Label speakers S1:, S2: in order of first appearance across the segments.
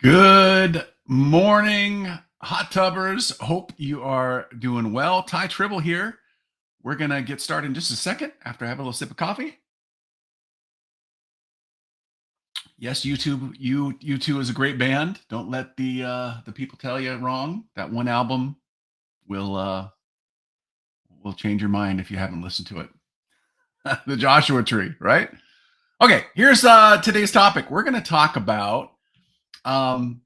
S1: Good morning, hot tubbers. Hope you are doing well. Ty Tribble here. We're gonna get started in just a second after I have a little sip of coffee. Yes, YouTube, U2 is a great band. Don't let the people tell you wrong. That one album will change your mind if you haven't listened to it. The Joshua Tree, right? Okay, here's today's topic. We're gonna talk about um,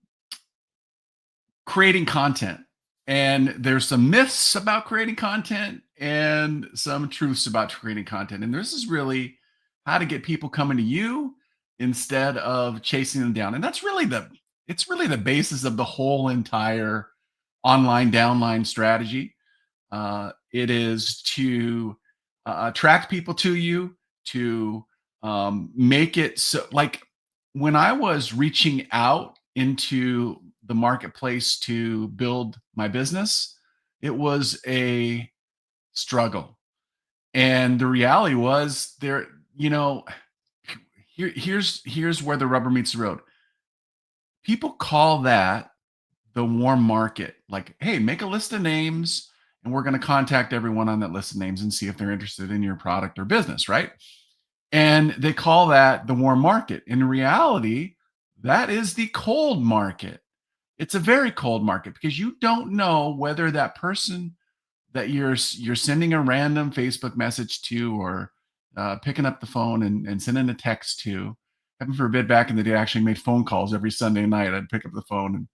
S1: creating content. And there's some myths about creating content and some truths about creating content. And this is really how to get people coming to you instead of chasing them down. And that's really the basis of the whole entire online downline strategy. It is to attract people to you, to make it so, like, when I was reaching out into the marketplace to build my business, it was a struggle. And the reality was there, you know, here's where the rubber meets the road. People call that the warm market. Like, hey, make a list of names and we're going to contact everyone on that list of names and see if they're interested in your product or business, right? And they call that the warm market. In reality, that is the cold market. It's a very cold market because you don't know whether that person that you're sending a random Facebook message to, or picking up the phone and sending a text to. Heaven forbid, back in the day, I actually made phone calls every Sunday night. I'd pick up the phone and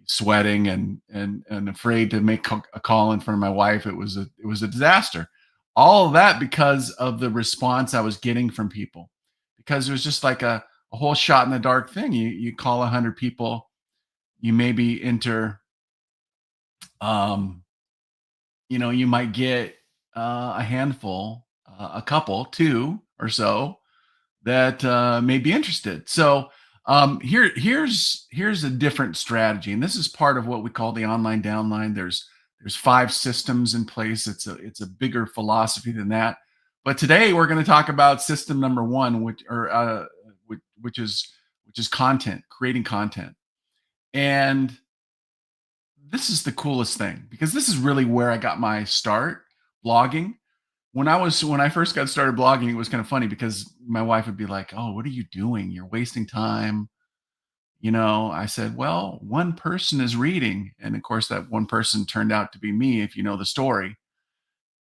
S1: sweating and afraid to make a call in front of my wife. It was a disaster. All of that because of the response I was getting from people. Because it was just like a whole shot in the dark thing. You call 100 people, you maybe enter, um, you might get a handful, a couple, two or so that may be interested. So here's a different strategy, and this is part of what we call the online downline. There's 5 systems in place. It's a bigger philosophy than that. But today we're going to talk about system number one, which is content, creating content. And this is the coolest thing because this is really where I got my start blogging. When I first got started blogging, it was kind of funny because my wife would be like, "Oh, what are you doing? You're wasting time." I said, "Well, one person is reading." And of course, that one person turned out to be me, if you know the story.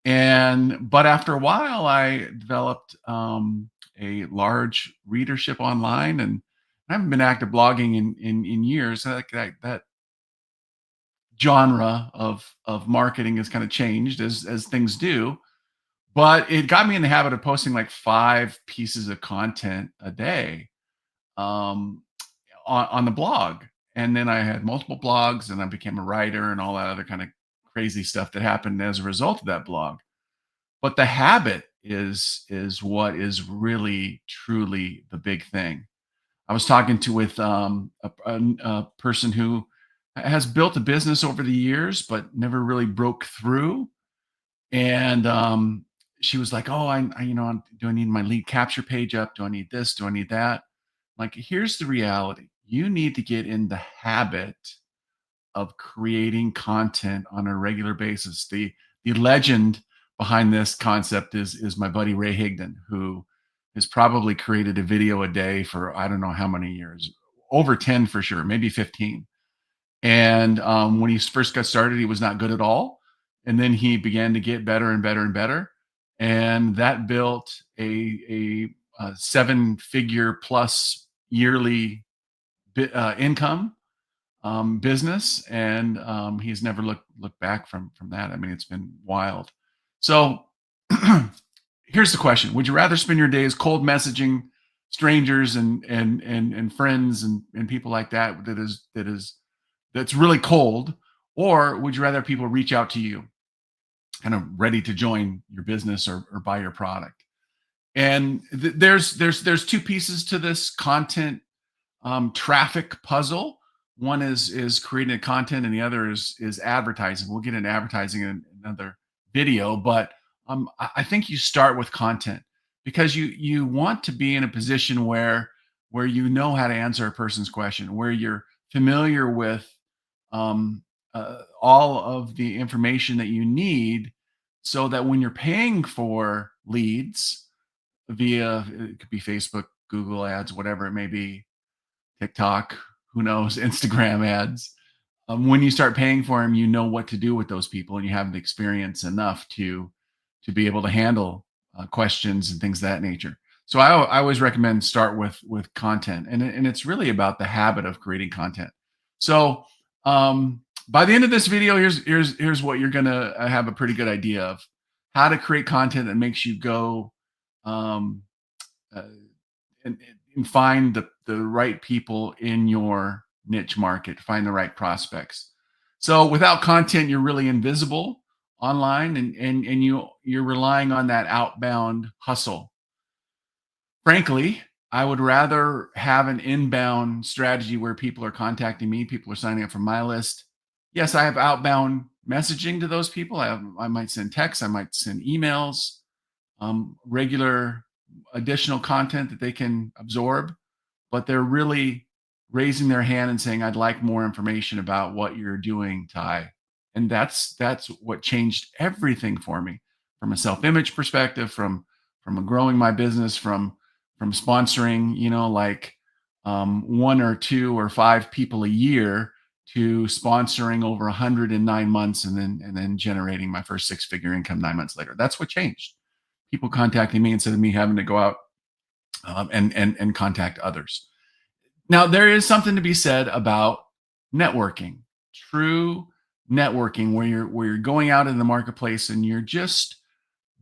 S1: But after a while, I developed a large readership online, and I haven't been active blogging in years. That genre of marketing has kind of changed as things do, but it got me in the habit of posting like 5 pieces of content a day, um, on the blog. And then I had multiple blogs, and I became a writer and all that other kind of crazy stuff that happened as a result of that blog. But the habit is what is really truly the big thing. I was talking to with a person who has built a business over the years, but never really broke through. And she was like, "Oh, do I need my lead capture page up? Do I need this? Do I need that?" Like, here's the reality: you need to get in the habit of creating content on a regular basis. The legend behind this concept is my buddy Ray Higdon, who has probably created a video a day for I don't know how many years, over 10 for sure, maybe 15. And when he first got started, he was not good at all, and then he began to get better and better and better, and that built a 7-figure plus yearly income business, and he's never looked back from that. I mean, it's been wild. So here's the question: would you rather spend your days cold messaging strangers and friends and people like that that's really cold, or would you rather people reach out to you, kind of ready to join your business or buy your product? And there's 2 pieces to this content traffic puzzle. One is creating a content, and the other is advertising. We'll get into advertising in another video, but I think you start with content because you want to be in a position where you know how to answer a person's question, where you're familiar with um, all of the information that you need, so that when you're paying for leads via, it could be Facebook, Google ads, whatever it may be, TikTok, who knows, Instagram ads. When you start paying for them, you know what to do with those people, and you have the experience enough to be able to handle questions and things of that nature. So I always recommend start with content, and it's really about the habit of creating content. So by the end of this video, here's what you're gonna have a pretty good idea of: how to create content that makes you go um, uh, and find the right people in your niche market, find the right prospects. So without content, you're really invisible online, and you're relying on that outbound hustle. Frankly, I would rather have an inbound strategy where people are contacting me, people are signing up for my list. Yes, I have outbound messaging to those people. I might send texts, I might send emails, regular additional content that they can absorb, but they're really raising their hand and saying, "I'd like more information about what you're doing, Ty." And that's what changed everything for me, from a self-image perspective, from a growing my business, from sponsoring, like one or two or five people a year, to sponsoring over 100 in 9 months, and then generating my first six-figure income 9 months later. That's what changed. People contacting me instead of me having to go out and contact others. Now, there is something to be said about networking, true networking, where you're going out in the marketplace and you're just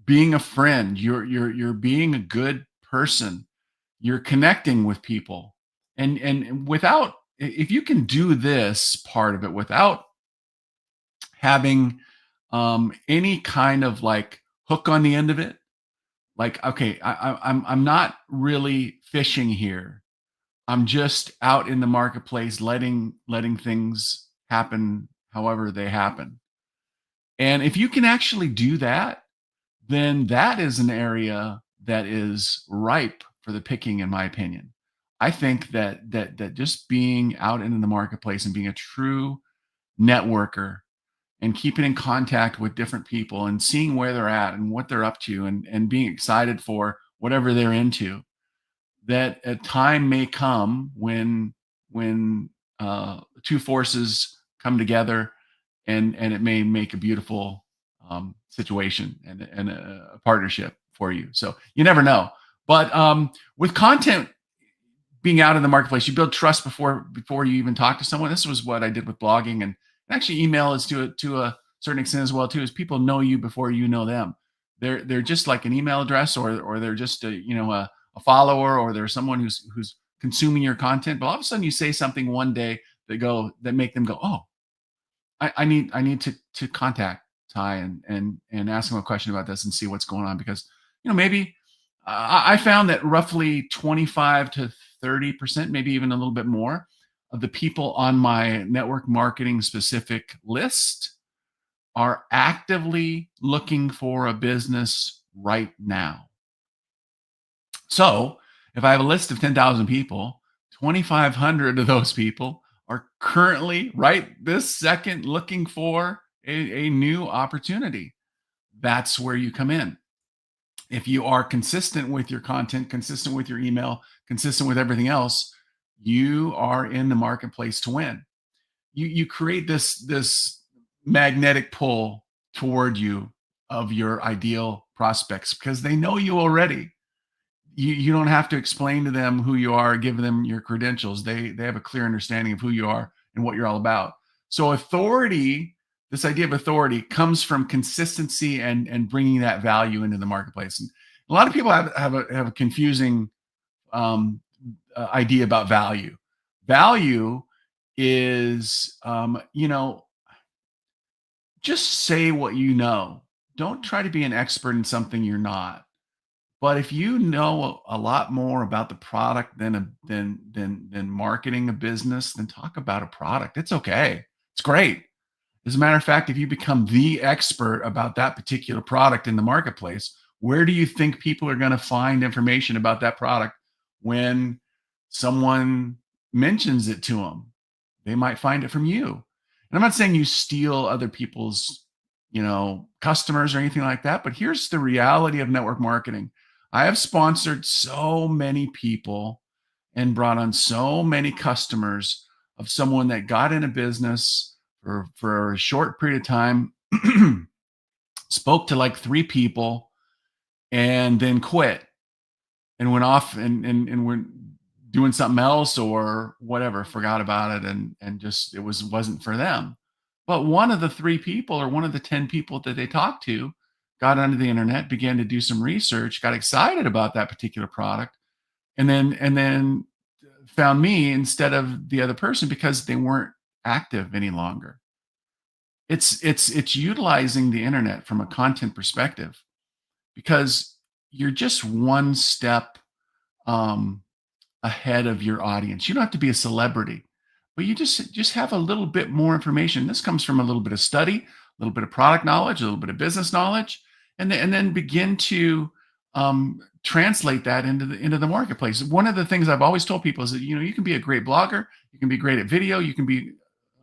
S1: being a friend. You're being a good person. You're connecting with people, and without, if you can do this part of it without having any kind of like hook on the end of it, like, okay, I'm not really fishing here. I'm just out in the marketplace, letting things happen however they happen. And if you can actually do that, then that is an area that is ripe for the picking, in my opinion. I think that just being out in the marketplace and being a true networker, and keeping in contact with different people and seeing where they're at and what they're up to, and being excited for whatever they're into, that a time may come when two forces come together, and it may make a beautiful situation, and a partnership for you. So you never know. But with content being out in the marketplace, you build trust before you even talk to someone. This was what I did with blogging, and actually email is to a certain extent as well too. Is people know you before you know them. They're just like an email address, or they're just a follower, or they're someone who's consuming your content. But all of a sudden, you say something one day that make them go, "Oh, I need to contact Ty, and ask him a question about this and see what's going on," because maybe I found that roughly 25 to 30%, maybe even a little bit more, of the people on my network marketing specific list are actively looking for a business right now. So if I have a list of 10,000 people, 2,500 of those people are currently, right this second, looking for a new opportunity. That's where you come in. If you are consistent with your content, consistent with your email, consistent with everything else, you are in the marketplace to win. You create this magnetic pull toward you of your ideal prospects, because they know you already. You don't have to explain to them who you are, give them your credentials. They have a clear understanding of who you are and what you're all about. So authority, this idea of authority, comes from consistency and bringing that value into the marketplace. And a lot of people have a confusing idea about value. Value is just say what you know. Don't try to be an expert in something you're not. But if you know a lot more about the product than marketing a business, then talk about a product. It's okay. It's great. As a matter of fact, if you become the expert about that particular product in the marketplace, where do you think people are going to find information about that product when someone mentions it to them? They might find it from you. And I'm not saying you steal other people's, customers or anything like that, but here's the reality of network marketing. I have sponsored so many people and brought on so many customers of someone that got in a business for a short period of time, spoke to like 3 people, and then quit and went off and went doing something else or whatever, forgot about it, and just wasn't for them. But one of the 3 people or one of the 10 people that they talked to got onto the internet, began to do some research, got excited about that particular product, and then found me instead of the other person because they weren't active any longer. It's utilizing the internet from a content perspective, because you're just one step um, ahead of your audience. You don't have to be a celebrity, but you just have a little bit more information. This comes from a little bit of study, a little bit of product knowledge, a little bit of business knowledge, and then begin to translate that into the marketplace. One of the things I've always told people is that you can be a great blogger, you can be great at video, you can be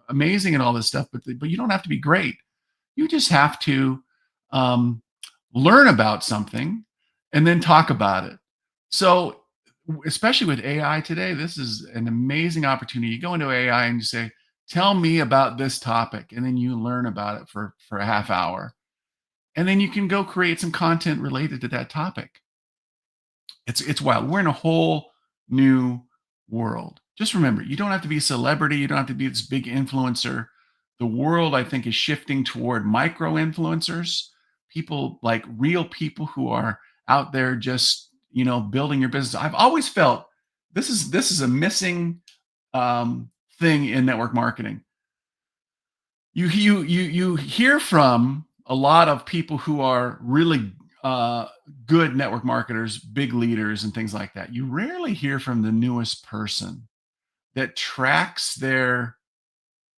S1: amazing at all this stuff, but you don't have to be great. You just have to um, learn about something and then talk about it. So, especially with AI today, this is an amazing opportunity. You go into AI and you say, "Tell me about this topic," and then you learn about it for a half hour, and then you can go create some content related to that topic. It's wild. We're in a whole new world. Just remember, you don't have to be a celebrity. You don't have to be this big influencer. The world, I think, is shifting toward micro influencers, people like real people who are out there just building your business. I've always felt this is a missing thing in network marketing. You hear from a lot of people who are really good network marketers, big leaders, and things like that. You rarely hear from the newest person that tracks their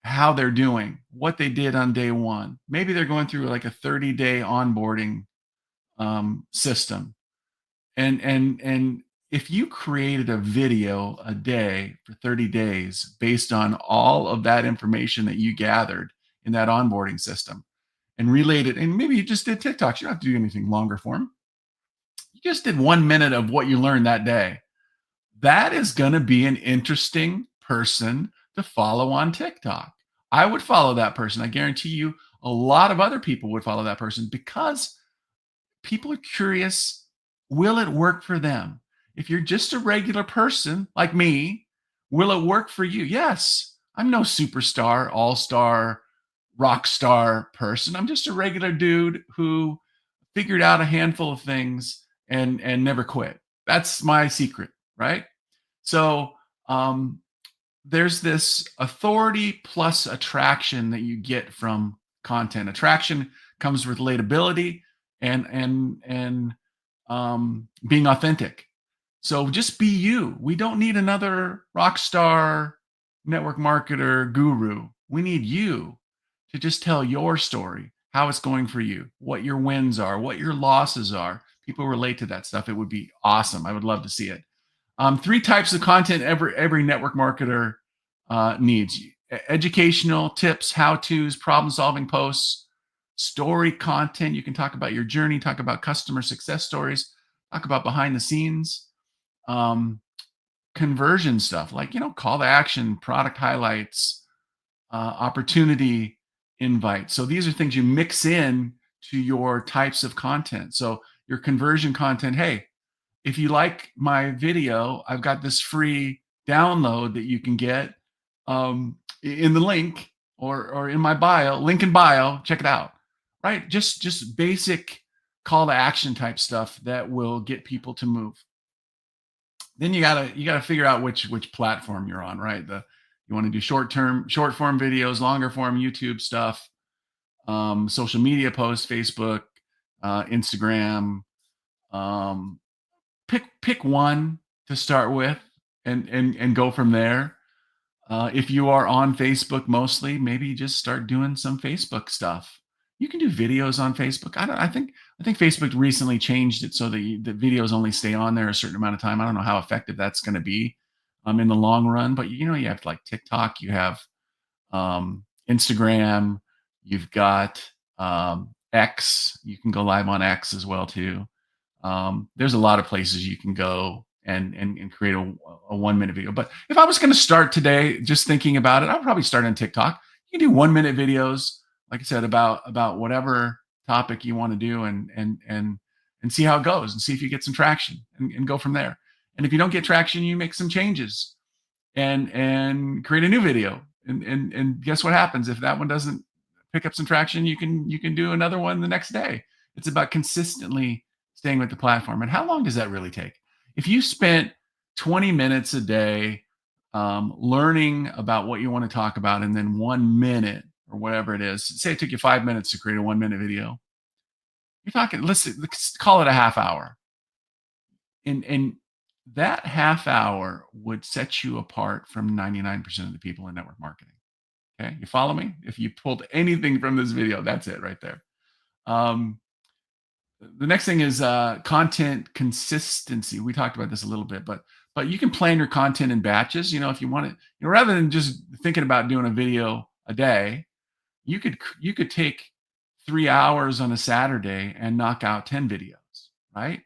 S1: how they're doing, what they did on day one. Maybe they're going through like a 30-day onboarding system, and if you created a video a day for 30 days based on all of that information that you gathered in that onboarding system and relayed it, and maybe you just did TikToks, you don't have to do anything longer form. You just did 1 minute of what you learned that day. That is going to be an interesting person to follow on TikTok. I would follow that person. I guarantee you a lot of other people would follow that person because people are curious. Will it work for them? If you're just a regular person like me, will it work for you? Yes. I'm no superstar, all star, rock star person. I'm just a regular dude who figured out a handful of things and never quit. That's my secret, right? So there's this authority plus attraction that you get from content. Attraction comes with relatability and being authentic. So just be you. We don't need another rock star network marketer guru. We need you to just tell your story, how it's going for you, what your wins are, what your losses are. People relate to that stuff. It would be awesome. I would love to see it. 3 types of content every network marketer needs: educational tips, how to's, problem solving posts, story content. You can talk about your journey, talk about customer success stories, talk about behind the scenes, um, conversion stuff like call to action, product highlights, opportunity invite. So these are things you mix in to your types of content. So your conversion content, hey, if you like my video, I've got this free download that you can get in the link or in my bio, link in bio, check it out. Right? Just basic call to action type stuff that will get people to move. Then you gotta figure out which platform you're on, right? You want to do short form videos, longer form YouTube stuff, social media posts, Facebook, Instagram. Um, pick one to start with and go from there. If you are on Facebook mostly, maybe just start doing some Facebook stuff. You can do videos on Facebook. I think Facebook recently changed it so that the videos only stay on there a certain amount of time. I don't know how effective that's going to be in the long run, but you have like TikTok, you have Instagram, you've got X. You can go live on X as well too. There's a lot of places you can go and create a 1 minute video. But if I was going to start today, just thinking about it, I'd probably start on TikTok. You can do 1 minute videos, like I said, about whatever topic you want to do, and see how it goes, and see if you get some traction, and go from there. And if you don't get traction, you make some changes and create a new video. And guess what happens if that one doesn't pick up some traction? You can do another one the next day. It's about consistently staying with the platform. And how long does that really take? If you spent 20 minutes a day learning about what you want to talk about, and then 1 minute or whatever it is, say it took you 5 minutes to create a 1 minute video, you're talking, let's call it a half hour. And that half hour would set you apart from 99% of the people in network marketing. Okay. You follow me? If you pulled anything from this video, that's it right there. Um, the next thing is content consistency. We talked about this a little bit, but you can plan your content in batches. If you want it, rather than just thinking about doing a video a day, you could take 3 hours on a Saturday and knock out 10 videos, right?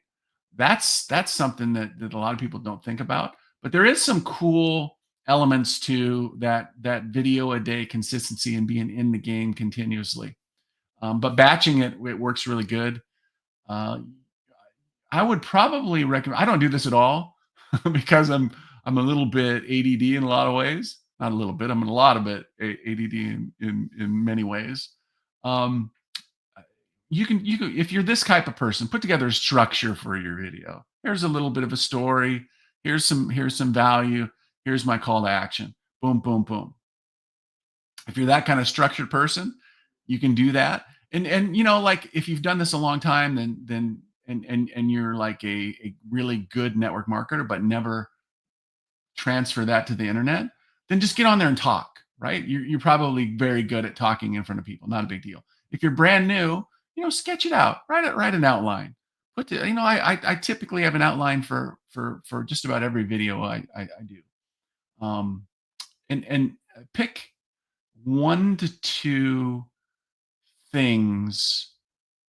S1: That's something that a lot of people don't think about. But there is some cool elements to that video a day consistency and being in the game continuously. But batching it works really good. Uh, I would probably recommend. I don't do this at all because I'm a little bit ADD in a lot of ways. Not a little bit. I'm in a lot of it ADD in many ways. Um, you can, if you're this type of person, put together a structure for your video. Here's a little bit of a story. Here's some value. Here's my call to action. Boom, boom, boom. If you're that kind of structured person, you can do that. And like if you've done this a long time, then and you're like a really good network marketer, but never transfer that to the internet, then just get on there and talk, right? You're probably very good at talking in front of people. Not a big deal. If you're brand new, sketch it out. Write an outline. I typically have an outline for just about every video I do. Um, and pick 1 to 2 things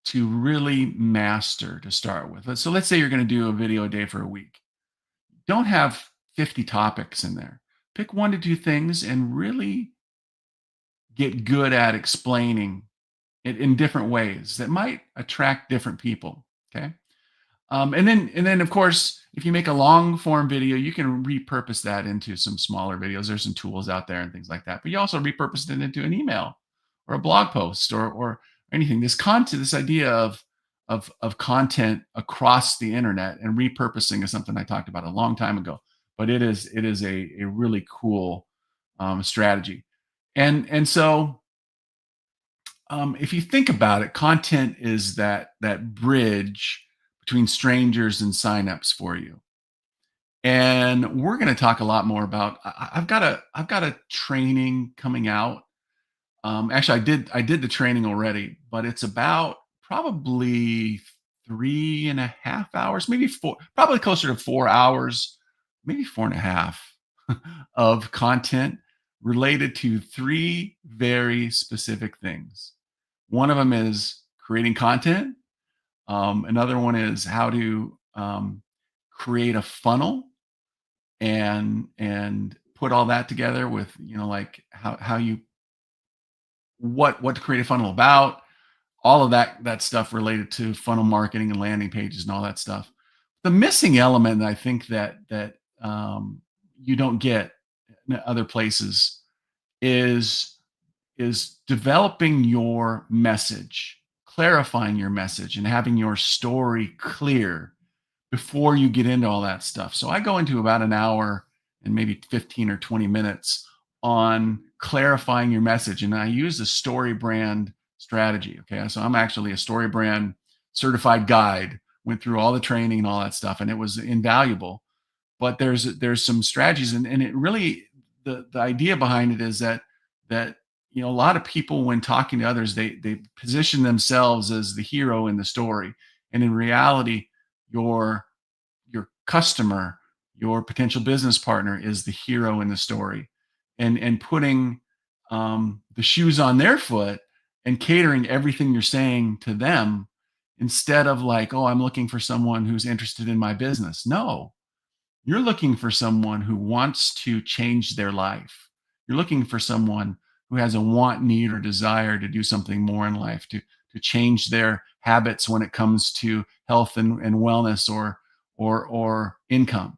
S1: to really master to start with. So let's say you're going to do a video a day for a week. Don't have 50 topics in there. Pick 1 to 2 things and really get good at explaining it in different ways that might attract different people. Okay. And then of course, if you make a long form video, you can repurpose that into some smaller videos. There's some tools out there and things like that. But you also repurpose it into an email or a blog post or anything. This content, this idea of content across the internet and repurposing is something I talked about a long time ago. But it is a really cool strategy. And so if you think about it, content is that bridge between strangers and signups for you. And we're going to talk a lot more about. I've got a training coming out. Actually, I did the training already, but it's about probably 3.5 hours, maybe four, probably closer to 4 hours, maybe 4.5 of content related to three very specific things. One of them is creating content. Another one is how to create a funnel and put all that together with like how you what to create a funnel about, all of that stuff related to funnel marketing and landing pages and all that stuff. The missing element that I think that you don't get in other places is developing your message, clarifying your message, and having your story clear before you get into all that stuff. So I go into about an hour and maybe 15 or 20 minutes on clarifying your message. And I use the story brand strategy. Okay. So I'm actually a story brand certified guide, went through all the training and all that stuff, and it was invaluable. But there's some strategies, and it really, the idea behind it is that a lot of people, when talking to others, they position themselves as the hero in the story. And in reality, your customer, your potential business partner, is the hero in the story. And putting the shoes on their foot and catering everything you're saying to them instead of like, oh, I'm looking for someone who's interested in my business. No, you're looking for someone who wants to change their life. You're looking for someone who has a want, need, or desire to do something more in life, to change their habits when it comes to health and wellness or income.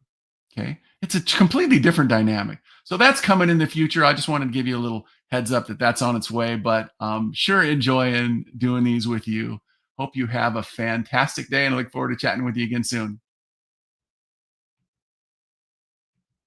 S1: Okay. It's a completely different dynamic. So that's coming in the future. I just wanted to give you a little heads up that that's on its way, but sure enjoying doing these with you. Hope you have a fantastic day and I look forward to chatting with you again soon.